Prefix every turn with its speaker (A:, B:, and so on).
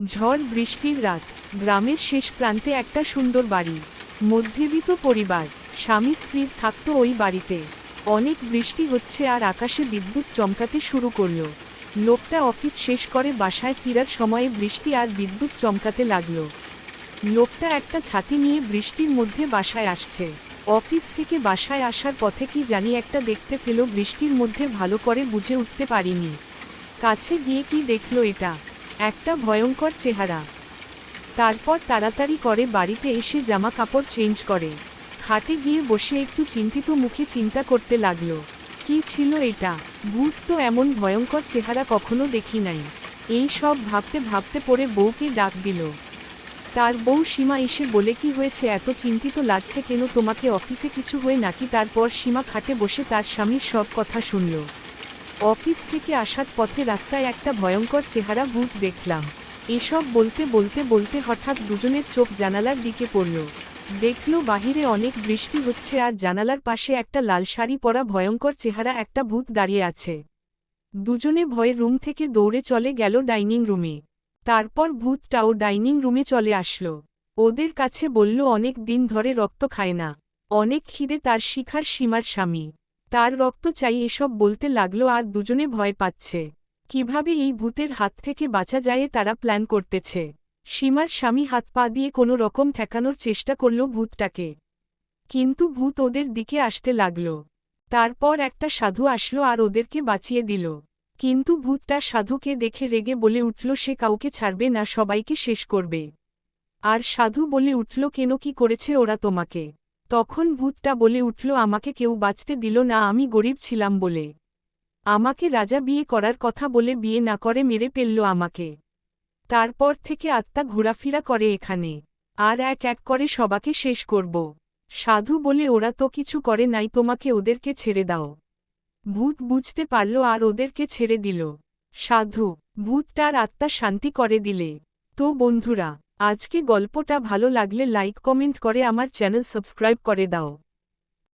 A: ঝড় বৃষ্টির রাত। গ্রামের শেষ প্রান্তে একটা সুন্দর বাড়ি, মধ্যবিত্ত পরিবার, স্বামী স্ত্রীর থাকত ওই বাড়িতে। অনেক বৃষ্টি হচ্ছে আর আকাশে বিদ্যুৎ চমকাতে শুরু করলো। লোকটা অফিস শেষ করে বাসায় ফেরার সময়ে বৃষ্টি আর বিদ্যুৎ চমকাতে লাগলো। লোকটা একটা ছাতি নিয়ে বৃষ্টির মধ্যে বাসায় আসছে। অফিস থেকে বাসায় আসার পথে কি জানি একটা দেখতে পেল বৃষ্টির মধ্যে, ভালো করে বুঝে উঠতে পারিনি। কাছে গিয়ে কি দেখলো, এটা একটা ভয়ঙ্কর চেহারা। তারপর তাড়াতাড়ি করে বাড়িতে এসে জামা কাপড় চেঞ্জ করে খাটে গিয়ে বসে একটু চিন্তিত মুখে চিন্তা করতে লাগলো, কি ছিল এটা? ভূত তো এমন ভয়ঙ্কর চেহারা কখনো দেখি নাই। এই সব ভাবতে ভাবতে পরে বউকে ডাক দিল। তার বউ সীমা এসে বলে, কি হয়েছে, এত চিন্তিত লাগছে কেন তোমাকে? অফিসে কিছু হয় নাকি? তারপর সীমা খাটে বসে তার স্বামীর সব কথা শুনল। অফিস থেকে আসার পথে রাস্তায় একটা ভয়ঙ্কর চেহারা ভূত দেখলাম। এসব বলতে বলতে বলতে হঠাৎ দুজনের চোখ জানালার দিকে পড়ল। দেখল বাহিরে অনেক বৃষ্টি হচ্ছে আর জানালার পাশে একটা লাল শাড়ি পরা ভয়ঙ্কর চেহারা একটা ভূত দাঁড়িয়ে আছে। দুজনে ভয়ে রুম থেকে দৌড়ে চলে গেল ডাইনিং রুমে। তারপর ভূতটাও ডাইনিং রুমে চলে আসলো। ওদের কাছে বলল, অনেক দিন ধরে রক্ত খায় না, অনেক খিদে তার, শিখার সীমার স্বামী, তার রক্ত চাই। এসব বলতে লাগলো আর দুজনে ভয় পাচ্ছে। কিভাবে এই ভূতের হাত থেকে বাঁচা যায় তারা প্ল্যান করতেছে। সীমার স্বামী হাত পা দিয়ে কোনো রকম ঠেকানোর চেষ্টা করল ভূতটাকে, কিন্তু ভূত ওদের দিকে আসতে লাগল। তারপর একটা সাধু আসলো আর ওদেরকে বাঁচিয়ে দিল। কিন্তু ভূতটা সাধুকে দেখে রেগে বলে উঠল, সে কাউকে ছাড়বে না, সবাইকে শেষ করবে। আর সাধু বলে উঠল, কেন, কি করেছে ওরা তোমাকে? তখন ভূতটা বলে উঠল, আমাকে কেউ বাঁচতে দিল না, আমি গরিব ছিলাম বলে। আমাকে রাজা বিয়ে করার কথা বলে বিয়ে না করে মেরে ফেলল আমাকে। তারপর থেকে আত্মা ঘোরাফেরা করে এখানে, আর এক এক করে সবাকে শেষ করব। সাধু বলে, ওরা তো কিছু করে নাই, তোমাকে ওদেরকে ছেড়ে দাও। ভূত বুঝতে পারল আর ওদেরকে ছেড়ে দিল। সাধু ভূতটার আত্মা শান্তি করে দিলে। তো বন্ধুরা, আজকে গল্পটা ভালো লাগলে লাইক কমেন্ট করে আমার চ্যানেল সাবস্ক্রাইব করে দাও।